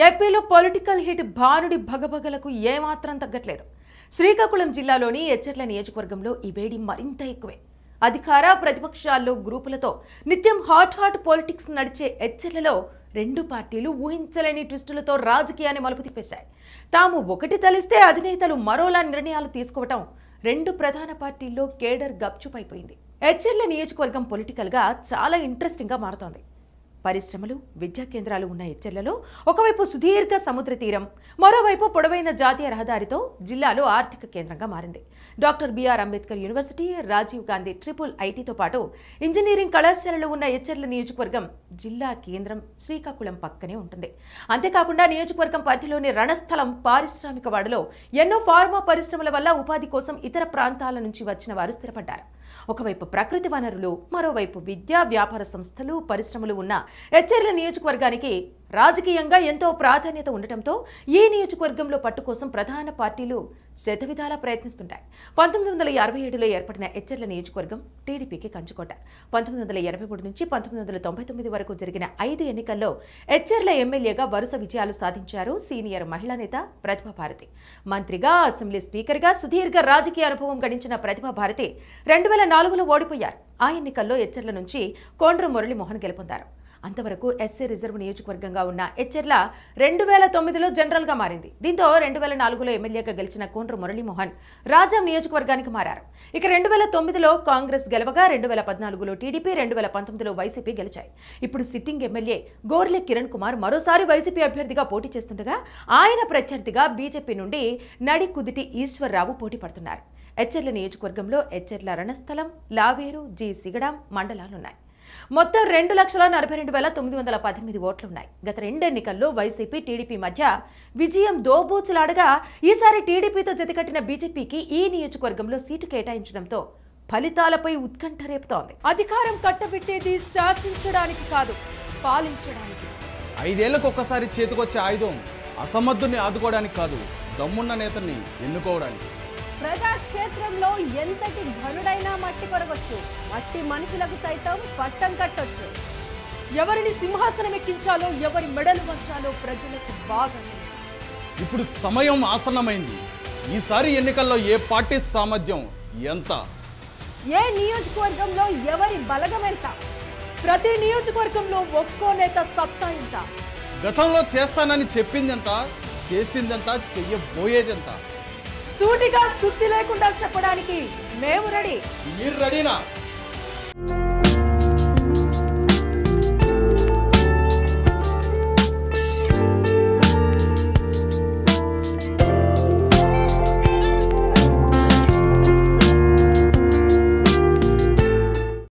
ఏపీలో political hit భానుడి భగభగలకు ఏమాత్రం తగ్గట్లేదు. శ్రీకాకుళం జిల్లాలోని ఎచ్చెర్ల నియోజకవర్గంలో ఈ వేడి మరింత ఎక్కువే. అధికార ప్రతిపక్షాల్లో గ్రూపులతో నిత్యం హాట్ పాలిటిక్స్ నడిచే ఎచ్చెర్లలో రెండు పార్టీలు ఊహించలేని ట్విస్టులతో రాజకీయాన్ని మలుపు తిప్పేశాయి. తాము ఒకటి తలిస్తే అధినేతలు మరోలా నిర్ణయాలు తీసుకోవటం రెండు ప్రధాన పార్టీల్లో కేడర్ గప్చుపైపోయింది. ఎచ్చెర్ల నియోజకవర్గం పొలిటికల్గా చాలా ఇంట్రెస్టింగ్గా మారుతోంది. పరిశ్రమలు, విద్యా కేంద్రాలు ఉన్న ఎచ్చెర్లలో ఒకవైపు సుదీర్ఘ సముద్ర తీరం, మరోవైపు పొడవైన జాతీయ రహదారితో జిల్లాలో ఆర్థిక కేంద్రంగా మారింది. Doctor BR Ambedkar university, Rajiv Gandhi triple ఐటీతో పాటు ఇంజనీరింగ్ కళాశాలలు ఉన్న ఎచ్చెర్ల నియోజకవర్గం జిల్లా కేంద్రం శ్రీకాకుళం పక్కనే ఉంటుంది. అంతేకాకుండా నియోజకవర్గం పరిధిలోని రణస్థలం పారిశ్రామిక వాడలో ఎన్నో ఫార్మా పరిశ్రమల వల్ల ఉపాధి కోసం ఇతర ప్రాంతాల నుంచి వచ్చిన వారు స్థిరపడ్డారు. ఒకవైపు ప్రకృతి వనరులు, మరోవైపు విద్యా వ్యాపార సంస్థలు, పరిశ్రమలు ఉన్న ఎచ్చెర్ల నియోజకవర్గానికి రాజకీయంగా ఎంతో ప్రాధాన్యత ఉండటంతో ఈ నియోజకవర్గంలో పట్టు కోసం ప్రధాన పార్టీలు శతవిధాలా ప్రయత్నిస్తుంటాయి. 1967లో ఏర్పడిన ఎచ్చెర్ల నియోజకవర్గం టీడీపీకి కంచుకోట. 1983 నుంచి 1999 వరకు జరిగిన 5 ఎన్నికల్లో ఎచ్చెర్ల ఎమ్మెల్యేగా వరుస విజయాలు సాధించారు సీనియర్ మహిళా నేత ప్రతిభా భారతి. మంత్రిగా, అసెంబ్లీ స్పీకర్గా సుదీర్ఘ రాజకీయ అనుభవం గడించిన ప్రతిభా భారతి 2004లో ఓడిపోయారు. ఆ ఎన్నికల్లో ఎచ్చెర్ల నుంచి కోండ్ర మురళీమోహన్ గెలుపొందారు. అంతవరకు ఎస్సీ రిజర్వ్ నియోజకవర్గంగా ఉన్న ఎచ్చెర్ల 2009లో జనరల్గా మారింది. దీంతో 2004లో ఎమ్మెల్యేగా గెలిచిన కోండ్ర మురళీమోహన్ రాజాం నియోజకవర్గానికి మారారు. ఇక 2009లో కాంగ్రెస్ గెలవగా 2014లో టీడీపీ, 2019లో వైసీపీ గెలిచాయి. ఇప్పుడు సిట్టింగ్ ఎమ్మెల్యే గోర్లె కిరణ్ కుమార్ మరోసారి వైసీపీ అభ్యర్థిగా పోటీ చేస్తుండగా ఆయన ప్రత్యర్థిగా బీజేపీ నుండి నడికుదిటి ఈశ్వర్రావు పోటీ పడుతున్నారు. ఎచ్చెర్ల నియోజకవర్గంలో ఎచ్చెర్ల రణస్థలం, లావేరు, సిగడాం మండలాలున్నాయి. మొత్తం 2,42,918 ఓట్లున్నాయి. గత 2 ఎన్నికల్లో వైసీపీ, టీడీపీ మధ్య విజయం దోబూచులాడగా ఈసారి టీడీపీతో జతకట్టిన బీజేపీకి ఈ నియోజకవర్గంలో సీటు కేటాయించడంతో ఫలితాలపై ఉత్కంఠ రేపుతోంది. అధికారం కట్టబెట్టేది శాసించడానికి కాదు, పాలించడానికి. 5 ఏళ్లకు ఒక్కసారి చేతికొచ్చే ఆయుధం అసమర్థుని ఆదుకోవడానికి కాదు, దమ్మున్న నేతని ఎన్నుకోవడానికి. ప్రజాక్షేత్రంలో ఎంతటి ఘనుడైనా మట్టి కొరగొచ్చు, మట్టి మనుషులకు సైతం పట్టం కట్టొచ్చు. ఎవరిని సింహాసనం ఎక్కించాలో, ఎవరి మెడలు వంచాలో ప్రజలకు బాగా తెలుసు. ఇప్పుడు సమయం ఆసన్నమైంది. ఈసారి ఎన్నికల్లో ఏ పార్టీ సామర్థ్యం ఎంత, ఏ నియోజకవర్గంలో ఎవరి బలగం ఎంత, ప్రతి నియోజకవర్గంలో ఒక్కో నేత సత్తా ఎంత, గతంలో చేస్తానని చెప్పిందెంత, చేసిందెంత, చెయ్యబోయేదెంత, సూటిగా సుత్తి లేకుండా చెప్పడానికి మేము రెడీ. మీరు రెడీనా?